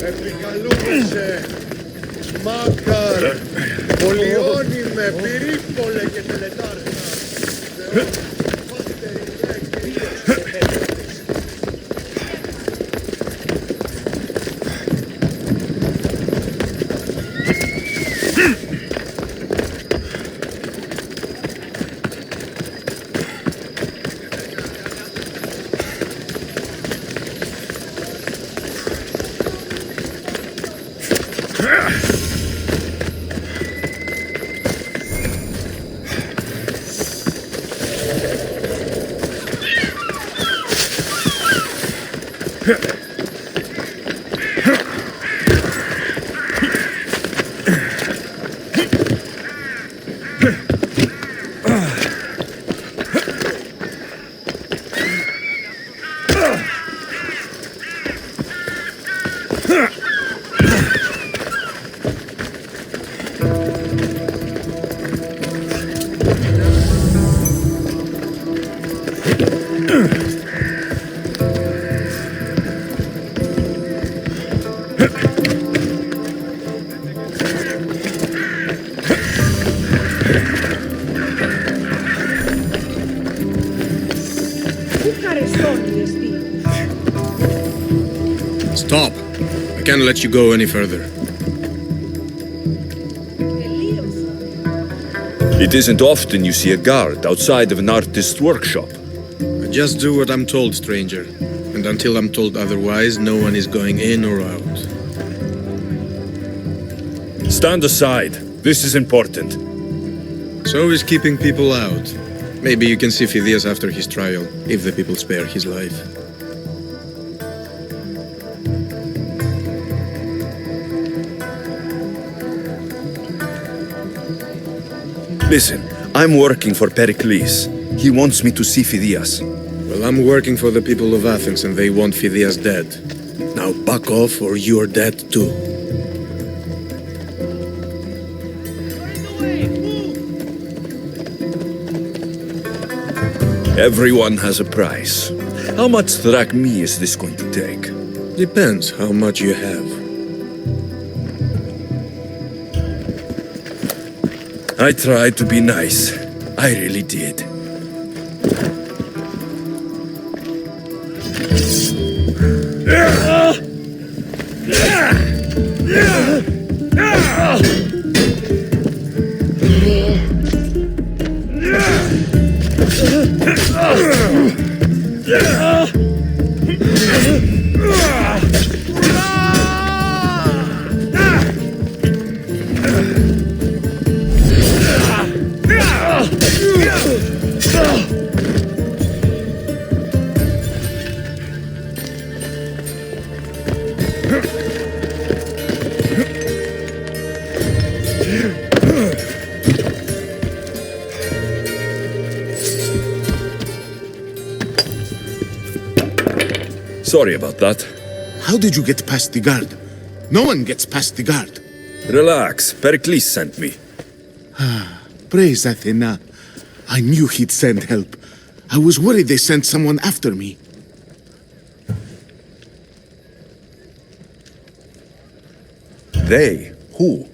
Επικαλούμεσαι, Μάκαρ, πολιώνει με πυρήπολε και τελετάρτα. Stop! I can't let you go any further. It isn't often you see a guard outside of an artist's workshop. I just do what I'm told, stranger. And until I'm told otherwise, no one is going in or out. Stand aside. This is important. So is keeping people out. Maybe you can see Phidias after his trial, if the people spare his life. Listen, I'm working for Pericles. He wants me to see Phidias. Well, I'm working for the people of Athens and they want Phidias dead. Now back off or you're dead too. Everyone has a price. How much drachmae is this going to take? Depends how much you have. I tried to be nice. I really did. Sorry about that. How did you get past the guard? No one gets past the guard. Relax. Pericles sent me. Praise Athena. I knew he'd send help. I was worried they sent someone after me. They? Who?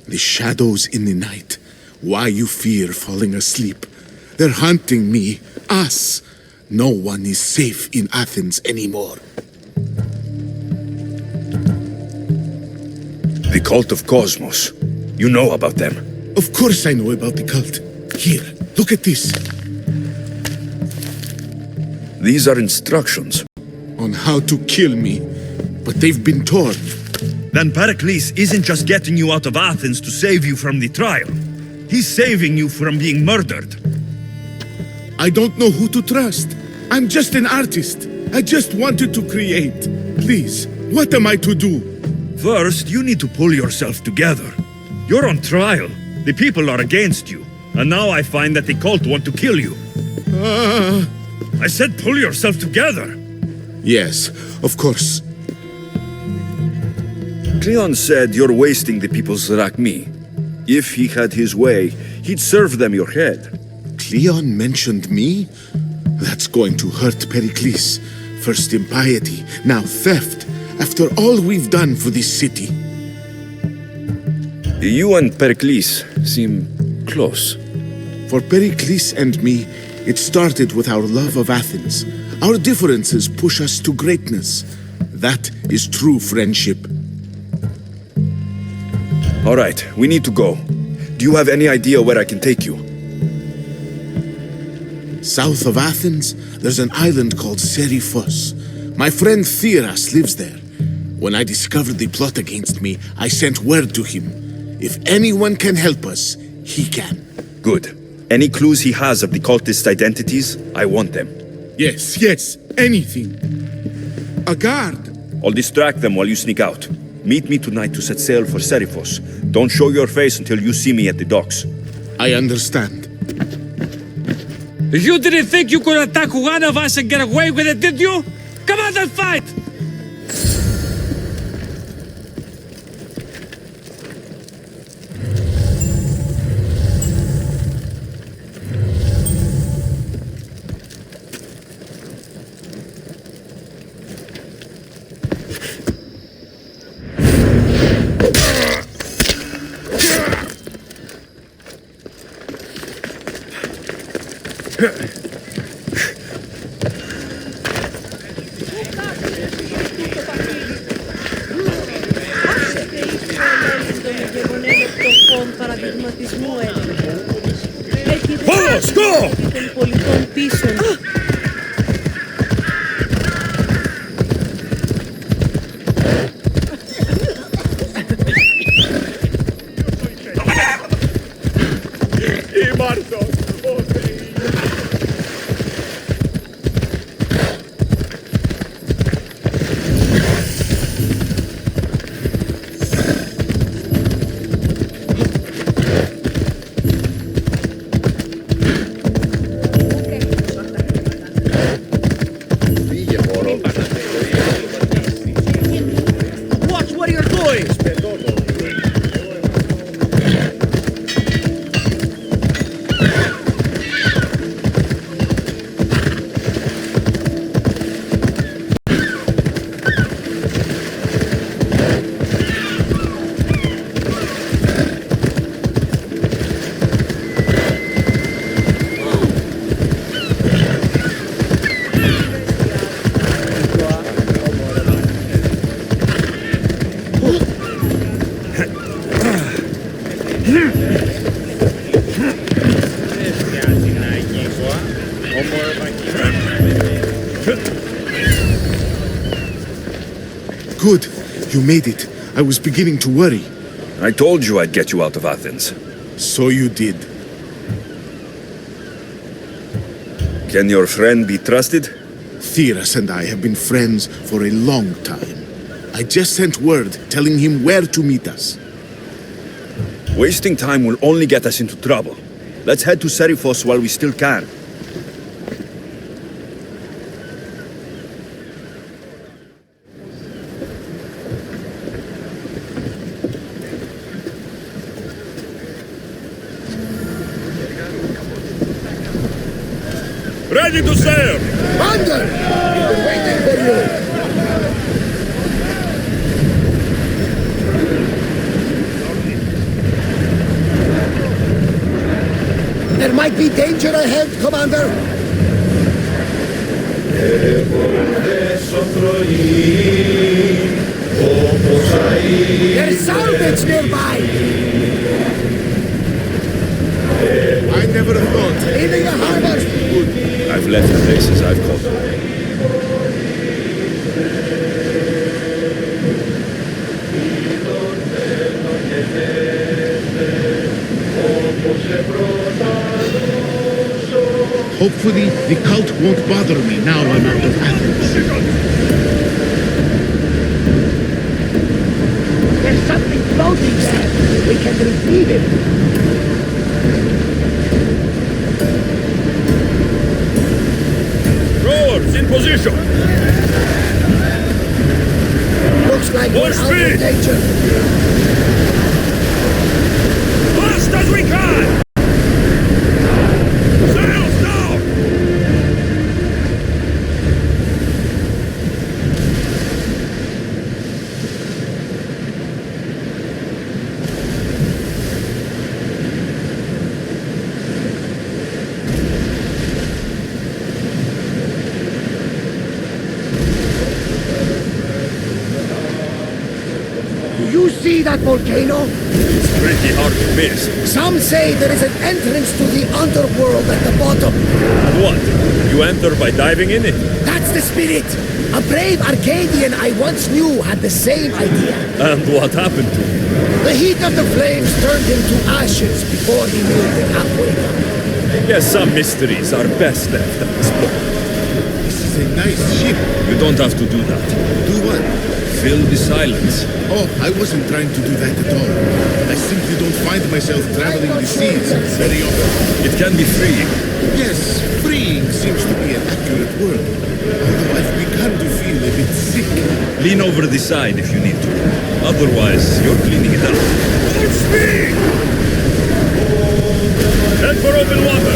The shadows in the night. Why you fear falling asleep? They're hunting me. Us. No one is safe in Athens anymore. The cult of Cosmos. You know about them. Of course I know about the cult. Here, look at this. These are instructions. On how to kill me. But they've been torn. Then Pericles isn't just getting you out of Athens to save you from the trial. He's saving you from being murdered. I don't know who to trust. I'm just an artist. I just wanted to create. Please, what am I to do? First, you need to pull yourself together. You're on trial. The people are against you. And now I find that the cult want to kill you. I said pull yourself together. Yes, of course. Cleon said you're wasting the people's Zrakmi. If he had his way, he'd serve them your head. Cleon mentioned me? That's going to hurt Pericles. First impiety, now theft. After all we've done for this city. You and Pericles seem close. For Pericles and me, it started with our love of Athens. Our differences push us to greatness. That is true friendship. All right, we need to go. Do you have any idea where I can take you? South of Athens, there's an island called Seriphos. My friend Theras lives there. When I discovered the plot against me, I sent word to him. If anyone can help us, he can. Good. Any clues he has of the cultists' identities, I want them. Yes, anything. A guard. I'll distract them while you sneak out. Meet me tonight to set sail for Seriphos. Don't show your face until you see me at the docks. I understand. You didn't think you could attack one of us and get away with it, did you? Come on and fight! Vamos, go! Watch what you're doing! Good. You made it. I was beginning to worry. I told you I'd get you out of Athens. So you did. Can your friend be trusted? Theras and I have been friends for a long time. I just sent word telling him where to meet us. Wasting time will only get us into trouble. Let's head to Seriphos while we still can. Ready to sail! Thunder! We've been waiting for you! There might be danger ahead, Commander! There's salvage nearby! I never thought. Leaving the harbor! I've left the places I've called. Hopefully, the cult won't bother me now I'm out of Athens. There's something floating there. We can retrieve it. Rowers, in position! Looks like More we're out speed! of danger. Fast as we can! Sails down! Do you see that volcano? It's pretty hard to miss. Some say there is an entrance to the underworld at the bottom. And what? You enter by diving in it? That's the spirit. A brave Arcadian I once knew had the same idea. And what happened to him? The heat of the flames turned him to ashes before he made it halfway down. Yes, some mysteries are best left unexplored. This is a nice ship. You don't have to do that. Do what? Fill the silence. Oh, I wasn't trying to do that at all. I simply don't find myself traveling the seas very often. It can be freeing. Yes, freeing seems to be an accurate word. Although I've begun to feel a bit sick. Lean over the side if you need to. Otherwise, you're cleaning it out. Full speed! Head for open water.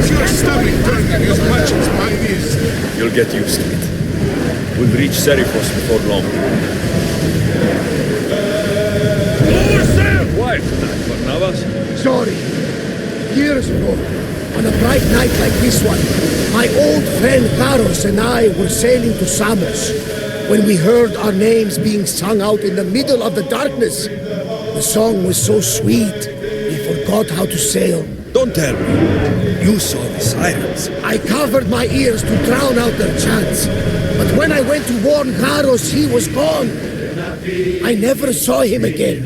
Is your stomach turning as much as mine is? You'll get used to it. We'll reach Serifos before long. Lower sail! Quiet tonight, Barnabas. Sorry. Years ago, on a bright night like this one, my old friend Karos and I were sailing to Samos when we heard our names being sung out in the middle of the darkness. The song was so sweet, we forgot how to sail. Don't tell me. You saw the sirens. I covered my ears to drown out their chants. But when I went to warn Karos, he was gone. I never saw him again.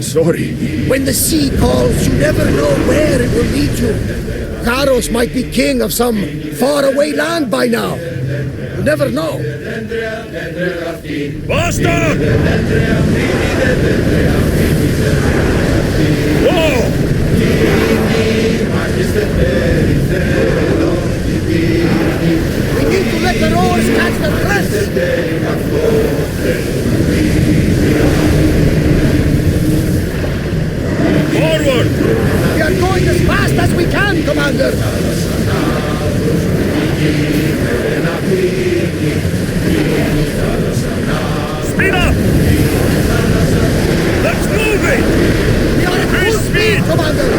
Sorry. When the sea calls, you never know where it will lead you. Karos might be king of some faraway land by now. You never know. Basta! Whoa! We need to let the rowers catch their breath. Forward! We are going as fast as we can, Commander. Speed up! Let's move it! We are at full speed, Commander.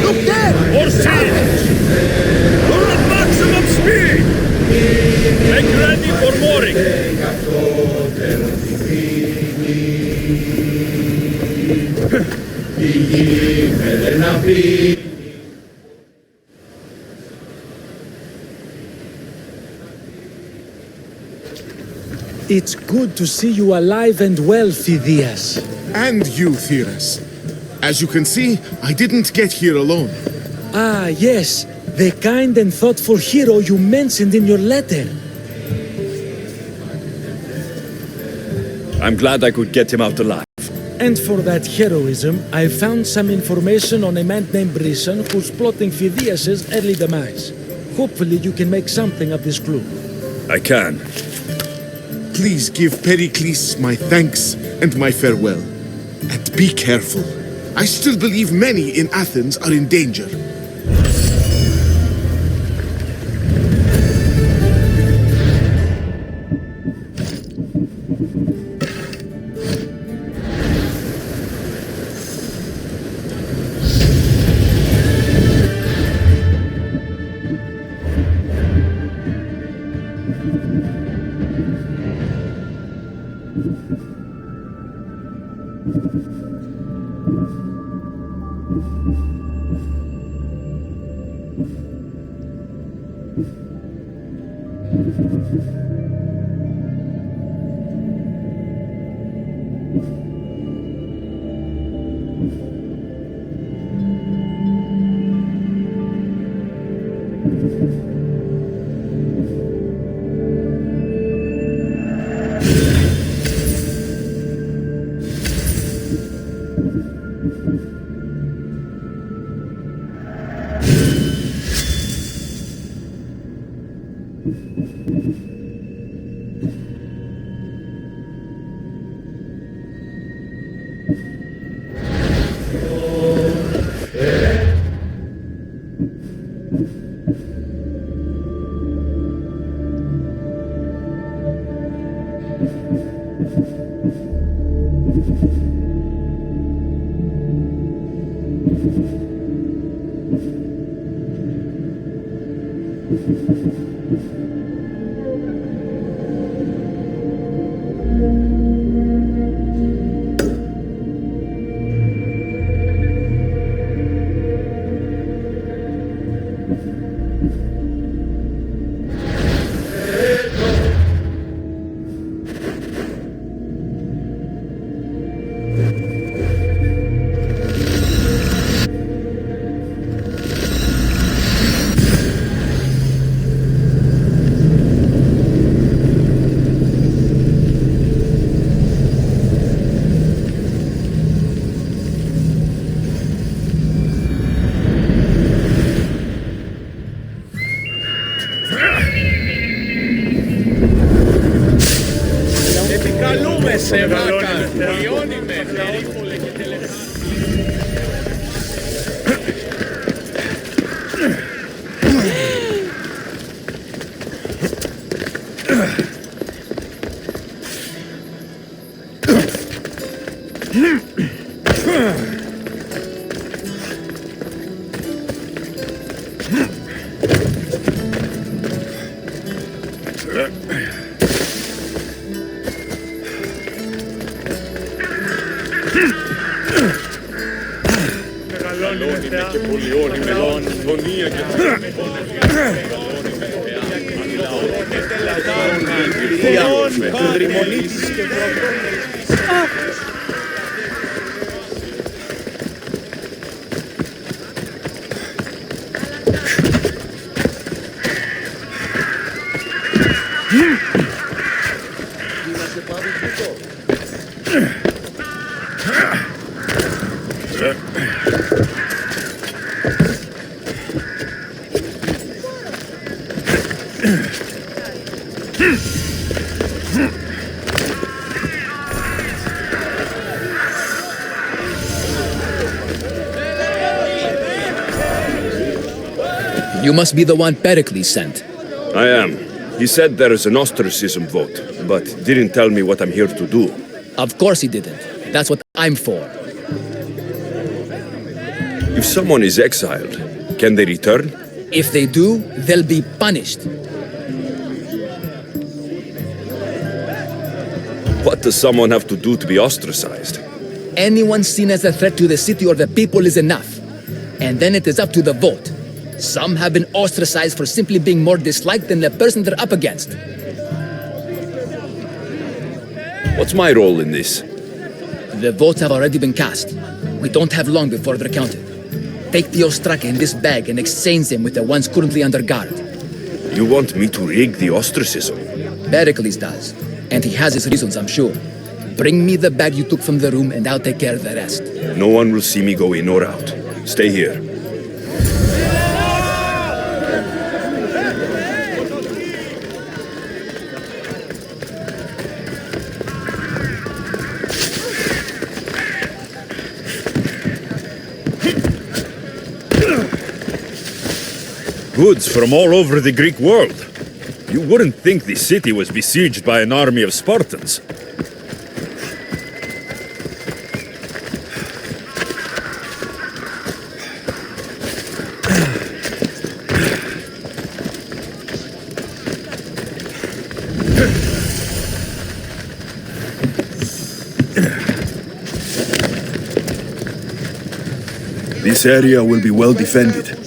Look there! More speed! We're at maximum speed! Make ready for mooring! It's good to see you alive and well, Phidias. And you, Theras. As you can see, I didn't get here alone. Ah, yes, the kind and thoughtful hero you mentioned in your letter. I'm glad I could get him out alive. And for that heroism, I found some information on a man named Brisson who's plotting Phidias' early demise. Hopefully you can make something of this clue. I can. Please give Pericles my thanks and my farewell. And be careful. I still believe many in Athens are in danger. σε βάκα, λιώνει με, περίπολε και τελετά. Και πολιώνει με φωνία και You must be the one Pericles sent. I am. He said there is an ostracism vote, but didn't tell me what I'm here to do. Of course he didn't. That's what I'm for. If someone is exiled, can they return? If they do, they'll be punished. What does someone have to do to be ostracized? Anyone seen as a threat to the city or the people is enough. And then it is up to the vote. Some have been ostracized for simply being more disliked than the person they're up against. What's my role in this? The votes have already been cast. We don't have long before they're counted. Take the ostraka in this bag and exchange them with the ones currently under guard. You want me to rig the ostracism? Pericles does. And he has his reasons, I'm sure. Bring me the bag you took from the room and I'll take care of the rest. No one will see me go in or out. Stay here. Goods from all over the Greek world. You wouldn't think the city was besieged by an army of Spartans. This area will be well defended.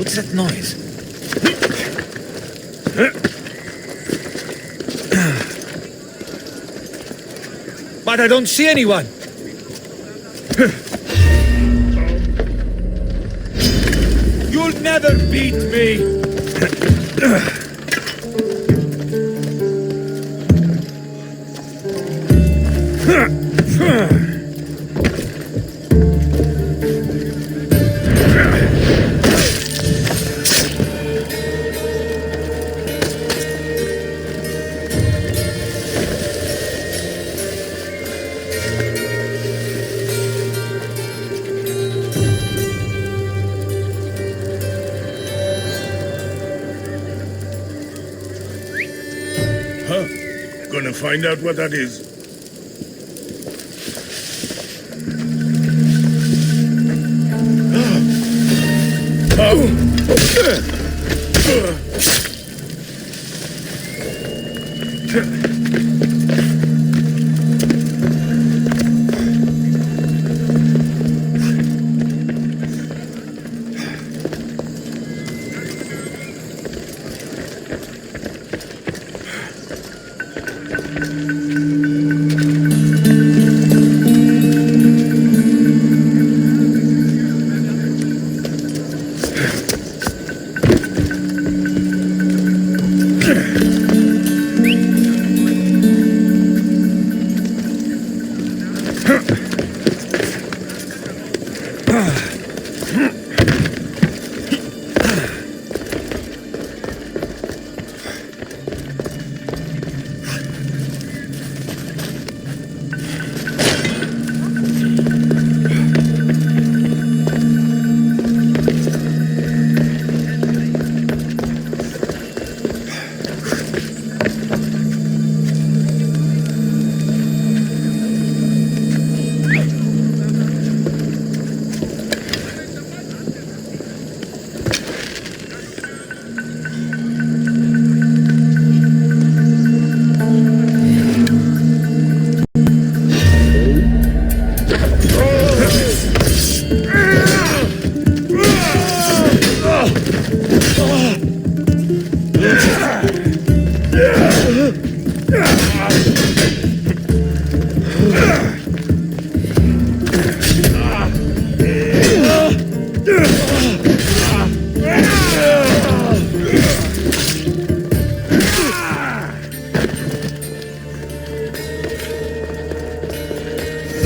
What's that noise? But I don't see anyone. You'll never beat me. Gonna find out what that is.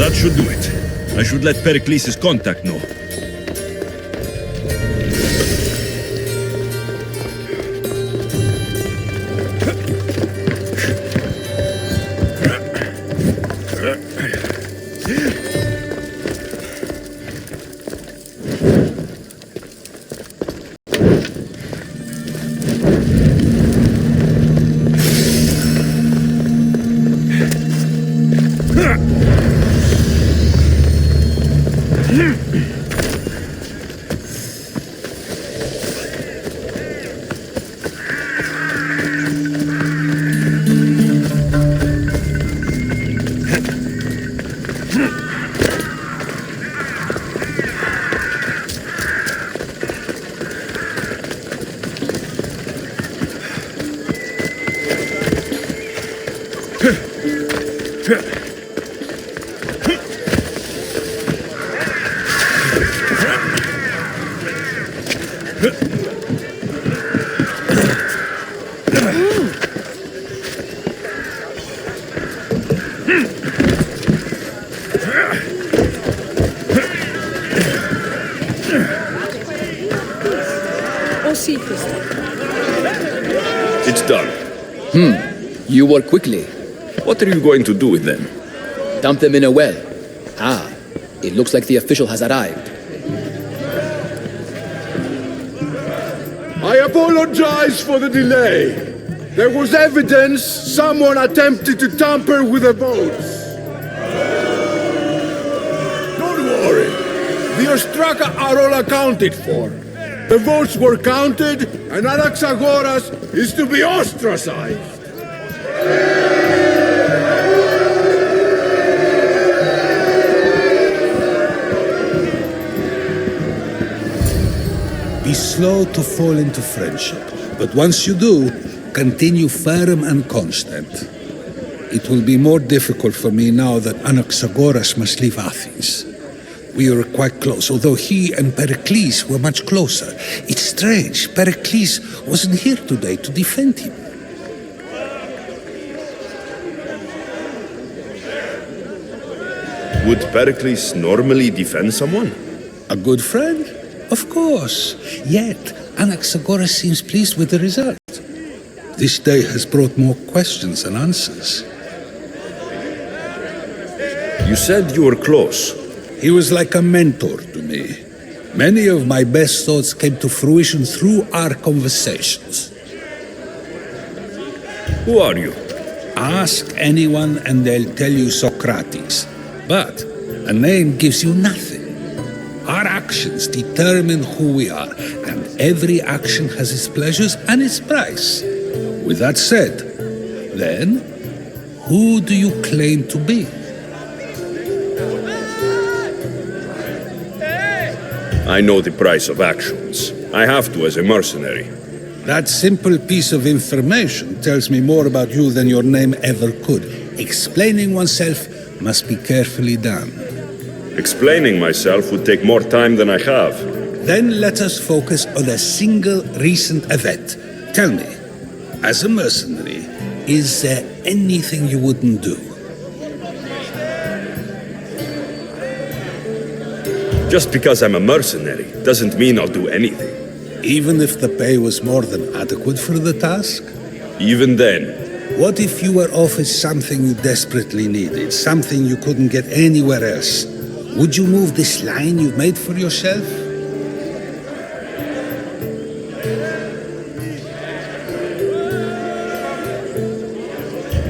That should do it. I should let Pericles' contact know. It's done. You work quickly. What are you going to do with them? Dump them in a well. Ah, it looks like the official has arrived. I apologize for the delay. There was evidence someone attempted to tamper with the votes. Don't worry. The Ostraka are all accounted for. The votes were counted, and Anaxagoras is to be ostracized. Be slow to fall into friendship, but once you do, continue firm and constant. It will be more difficult for me now that Anaxagoras must leave Athens. We were quite close, although he and Pericles were much closer. It's strange, Pericles wasn't here today to defend him. Would Pericles normally defend someone? A good friend? Of course. Yet, Anaxagoras seems pleased with the result. This day has brought more questions than answers. You said you were close. He was like a mentor to me. Many of my best thoughts came to fruition through our conversations. Who are you? Ask anyone and they'll tell you Socrates. But a name gives you nothing. Our actions determine who we are, and every action has its pleasures and its price. With that said, then, who do you claim to be? I know the price of actions. I have to as a mercenary. That simple piece of information tells me more about you than your name ever could. Explaining oneself must be carefully done. Explaining myself would take more time than I have. Then let us focus on a single recent event. Tell me, as a mercenary, is there anything you wouldn't do? Just because I'm a mercenary doesn't mean I'll do anything. Even if the pay was more than adequate for the task? Even then. What if you were offered something you desperately needed, something you couldn't get anywhere else? Would you move this line you've made for yourself?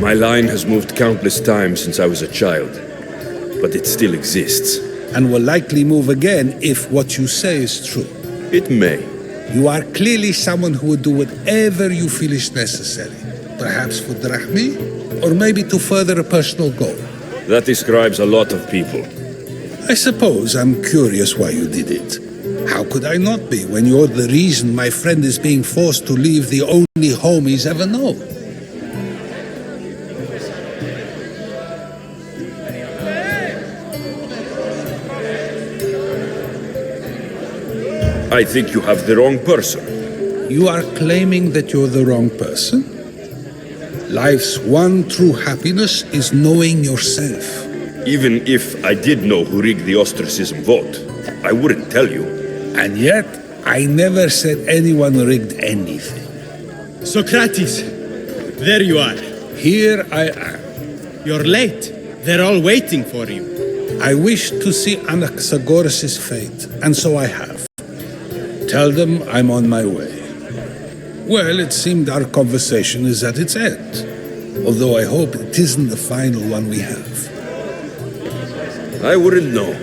My line has moved countless times since I was a child, but it still exists. And will likely move again if what you say is true. It may. You are clearly someone who would do whatever you feel is necessary. Perhaps for drachmi, or maybe to further a personal goal. That describes a lot of people. I suppose I'm curious why you did it. How could I not be when you're the reason my friend is being forced to leave the only home he's ever known? I think you have the wrong person. You are claiming that you're the wrong person? Life's one true happiness is knowing yourself. Even if I did know who rigged the ostracism vote, I wouldn't tell you. And yet, I never said anyone rigged anything. Socrates, there you are. Here I am. You're late. They're all waiting for you. I wish to see Anaxagoras' fate, and so I have. Tell them I'm on my way. Well, it seemed our conversation is at its end, although I hope it isn't the final one we have. I wouldn't know.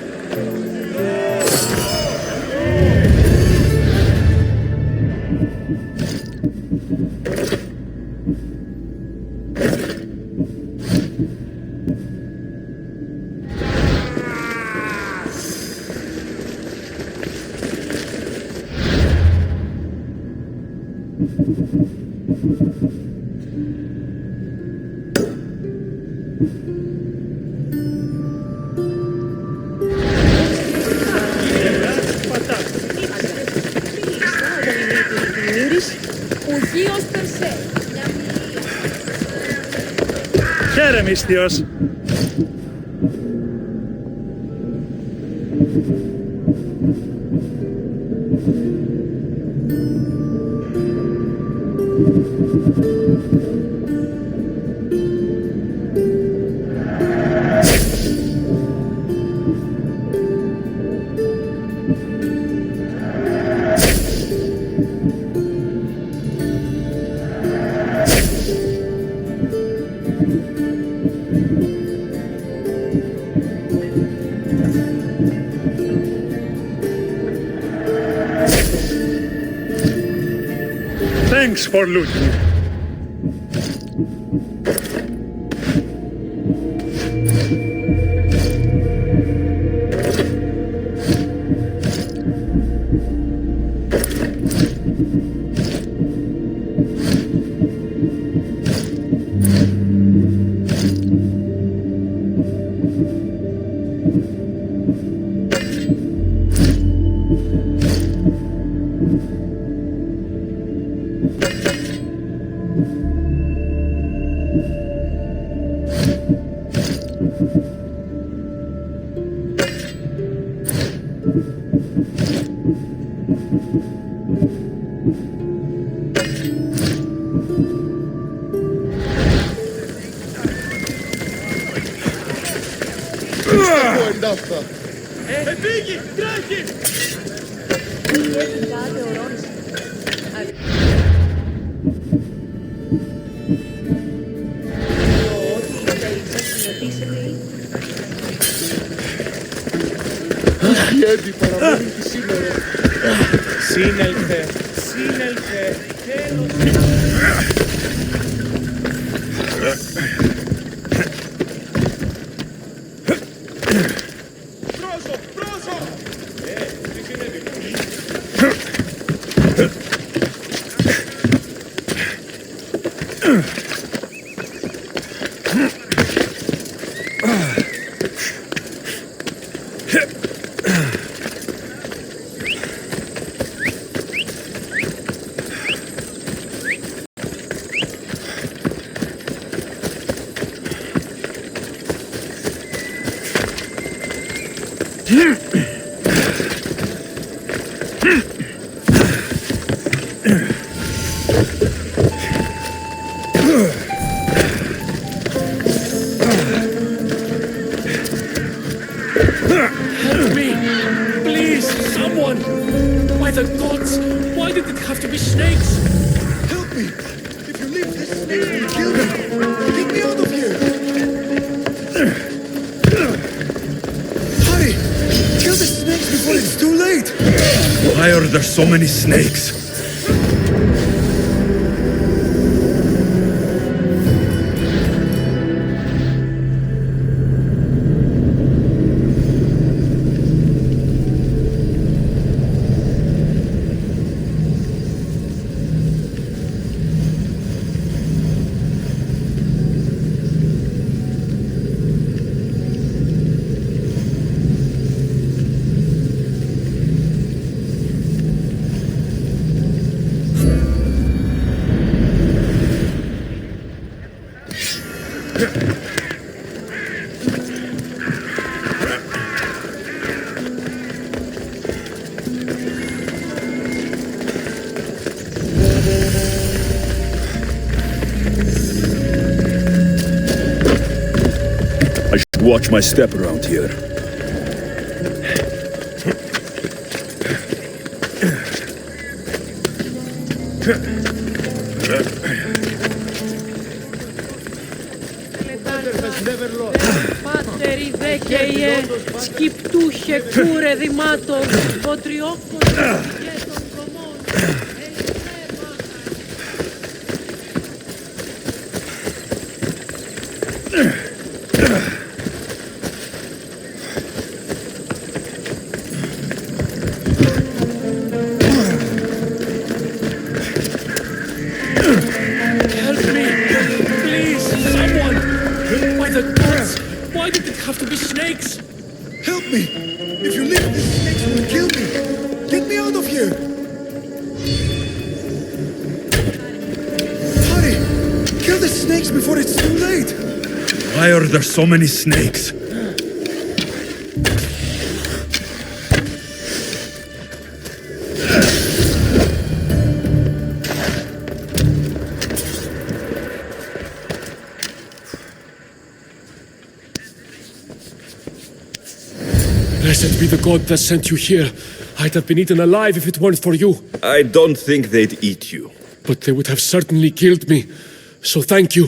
Χαίρε, μυστιος. Thanks for looting. Φύγει! Τρέχει! Η Έντι παραμένει και σήμερα. Σύνελθε! Σύνελθε! Τέλος! Help me! Please, someone! By the gods, why did it have to be snakes? Help me! If you leave this snake, will kill me! Get me out of here! Hurry! Kill the snakes before it's too late! Why are there so many snakes? watch my step around here. Πάτερη δέκαιε, σκυπτούχε κούρε δημάτων, βοτριόκον και των κομμών. Help me! Please, someone! By the gods! Why did it have to be snakes? Help me! If you leave, these snakes will kill me! Get me out of here! Hurry! Kill the snakes before it's too late! Why are there so many snakes? Blessed be the god that sent you here. I'd have been eaten alive if it weren't for you. I don't think they'd eat you. But they would have certainly killed me. So thank you.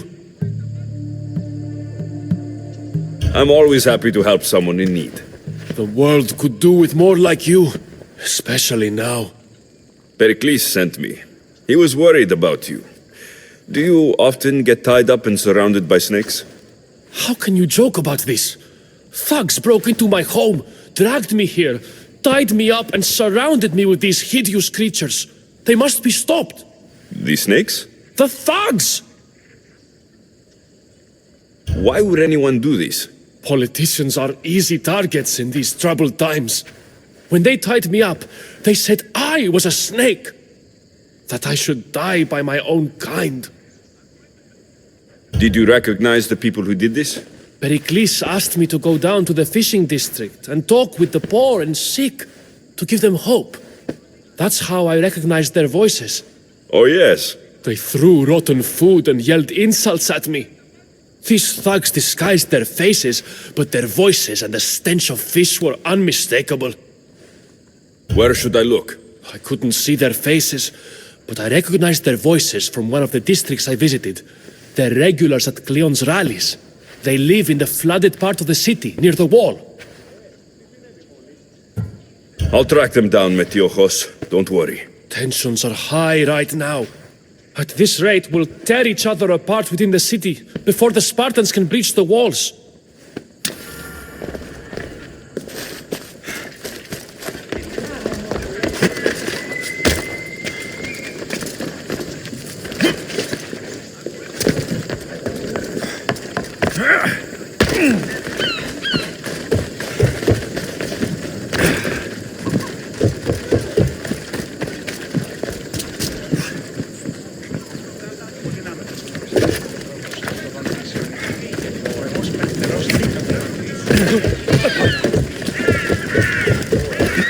I'm always happy to help someone in need. The world could do with more like you. Especially now. Pericles sent me. He was worried about you. Do you often get tied up and surrounded by snakes? How can you joke about this? Thugs broke into my home, dragged me here, tied me up and surrounded me with these hideous creatures. They must be stopped. The snakes? The thugs! Why would anyone do this? Politicians are easy targets in these troubled times. When they tied me up, they said I was a snake. That I should die by my own kind. Did you recognize the people who did this? Pericles asked me to go down to the fishing district and talk with the poor and sick, to give them hope. That's how I recognized their voices. Oh, yes. They threw rotten food and yelled insults at me. These thugs disguised their faces, but their voices and the stench of fish were unmistakable. Where should I look? I couldn't see their faces, but I recognized their voices from one of the districts I visited. They're regulars at Cleon's rallies. They live in the flooded part of the city, near the wall. I'll track them down, Metiojos. Don't worry. Tensions are high right now. At this rate, we'll tear each other apart within the city before the Spartans can breach the walls.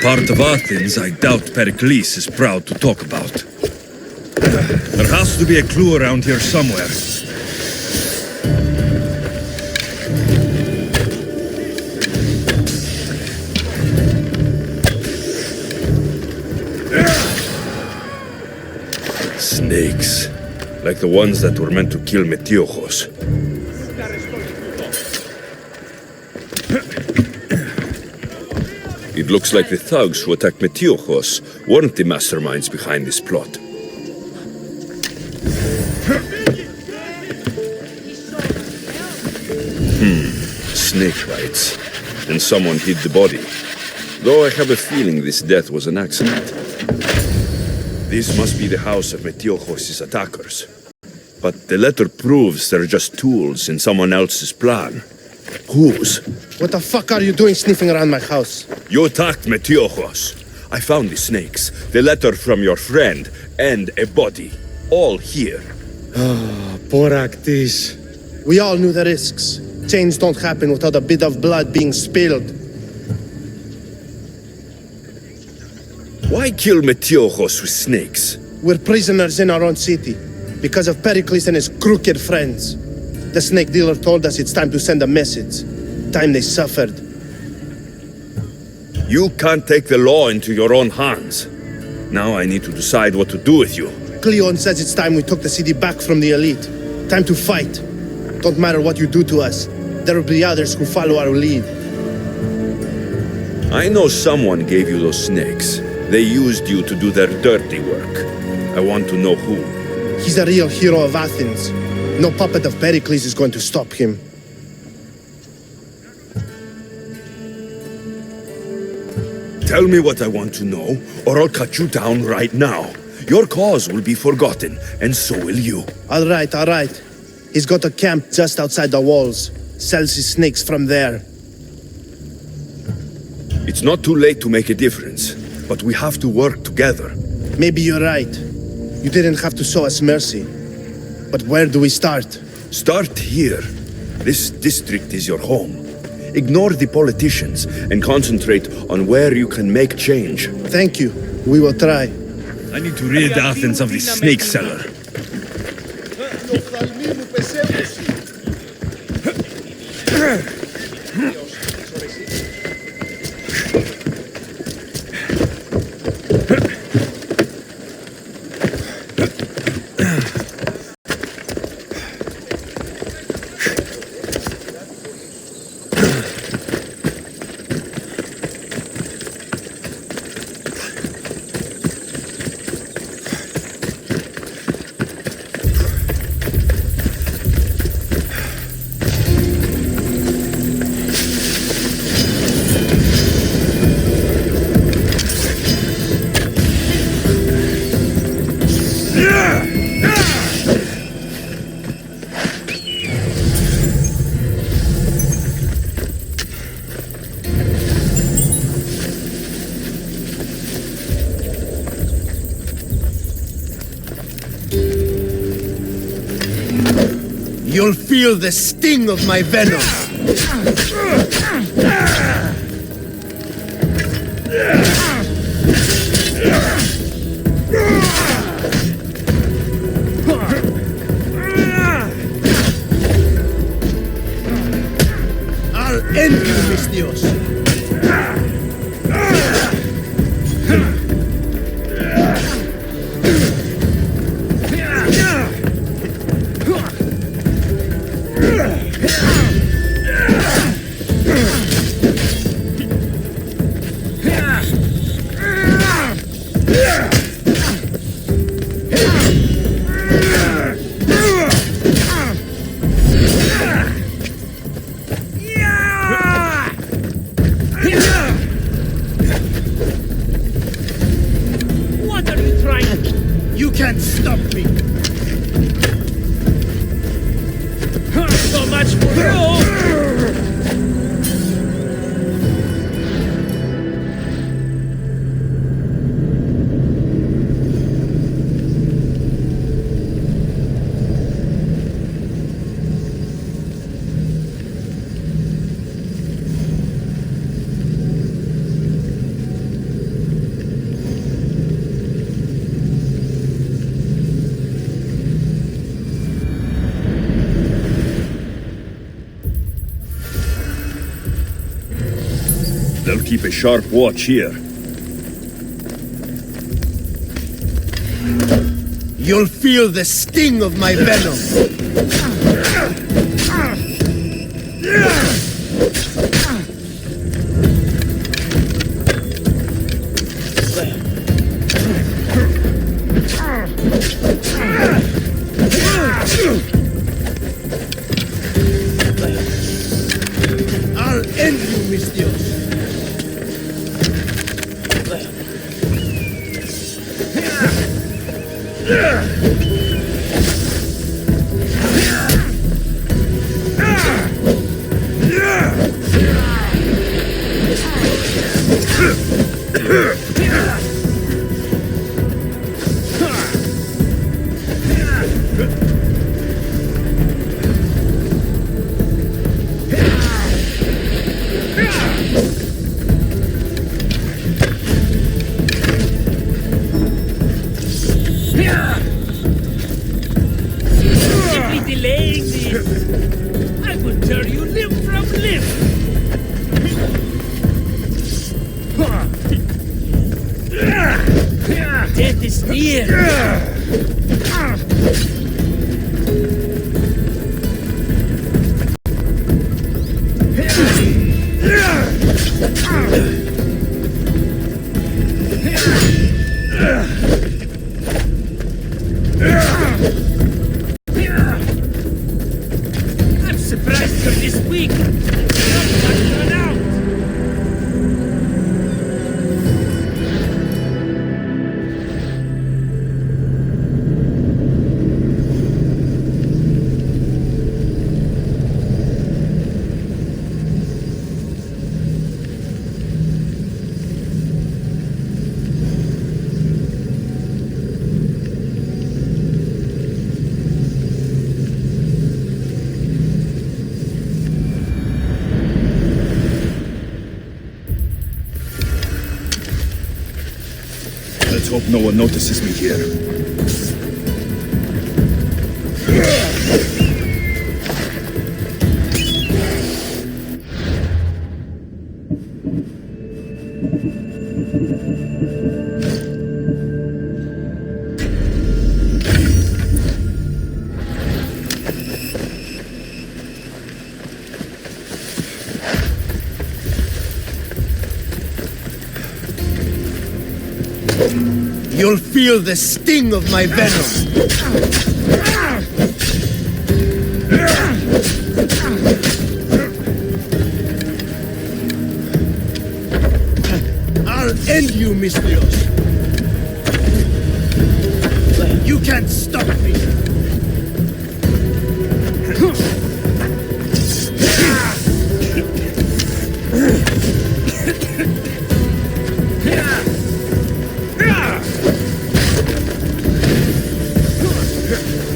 Part of Athens I doubt Pericles is proud to talk about. There has to be a clue around here somewhere. Snakes. Like the ones that were meant to kill Metiojos. It looks like the thugs who attacked Metiojos weren't the masterminds behind this plot. Snake bites. And someone hid the body. Though I have a feeling this death was an accident. This must be the house of Metiojos' attackers. But the letter proves they're just tools in someone else's plan. Whose? What the fuck are you doing sniffing around my house? You attacked Metiojos. I found the snakes, the letter from your friend, and a body. All here. Poor Actis. We all knew the risks. Change don't happen without a bit of blood being spilled. Why kill Metiojos with snakes? We're prisoners in our own city because of Pericles and his crooked friends. The snake dealer told us it's time to send a message. time they suffered. You can't take the law into your own hands. Now I need to decide what to do with you. Cleon says it's time we took the city back from the elite. Time to fight. Don't matter what you do to us. There will be others who follow our lead. I know someone gave you those snakes. They used you to do their dirty work. I want to know who. He's a real hero of Athens. No puppet of Pericles is going to stop him. Tell me what I want to know, or I'll cut you down right now. Your cause will be forgotten, and so will you. All right, all right. He's got a camp just outside the walls. Sells his snakes from there. It's not too late to make a difference, but we have to work together. Maybe you're right. You didn't have to show us mercy. But where do we start? Start here. This district is your home. Ignore the politicians and concentrate on where you can make change. Thank you. We will try. I need to rid Athens of this snake seller. You'll feel the sting of my venom. I'll end you, mis Dios. What are you trying to... You can't stop me. So much for you! They'll keep a sharp watch here. You'll feel the sting of my venom. I'll end you, mis Dios. here! I'm surprised you're this weak. Not much run out. Let's hope no one notices me here. You'll feel the sting of my venom. I'll end you, Mistrios. You can't stop me.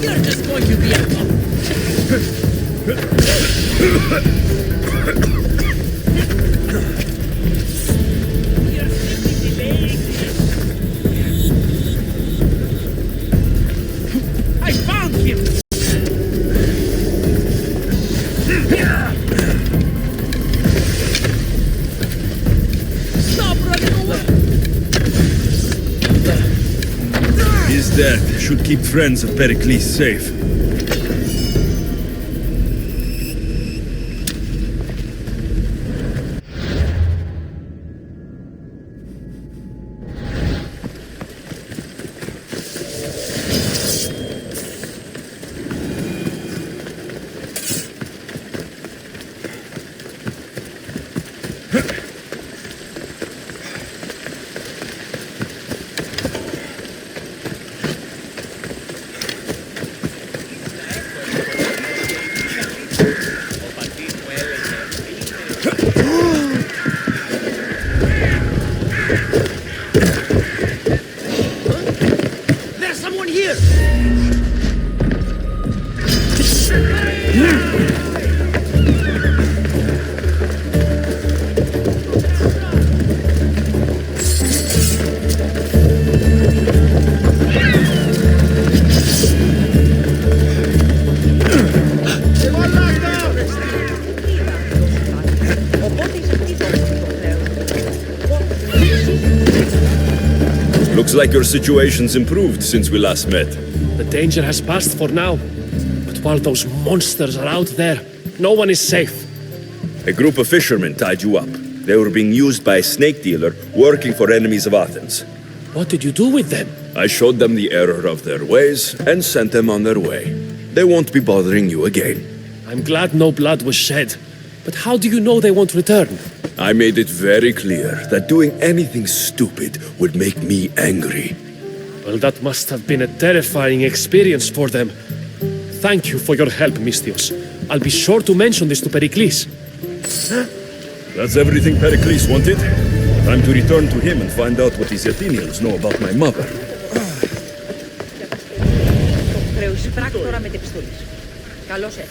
You're just going to be a You're simply delaying this. I found him! Stop running away! His death should keep friends of Pericles safe. There's someone here! Looks like your situation's improved since we last met. The danger has passed for now. But while those monsters are out there, no one is safe. A group of fishermen tied you up. They were being used by a snake dealer working for enemies of Athens. What did you do with them? I showed them the error of their ways and sent them on their way. They won't be bothering you again. I'm glad no blood was shed. But how do you know they won't return? I made it very clear that doing anything stupid would make me angry. Well, that must have been a terrifying experience for them. Thank you for your help, Mistios. I'll be sure to mention this to Pericles. That's everything Pericles wanted. Time to return to him and find out what these Athenians know about my mother. Χρέωση πράκτορα με την επιστολή. Καλώς έφτασε.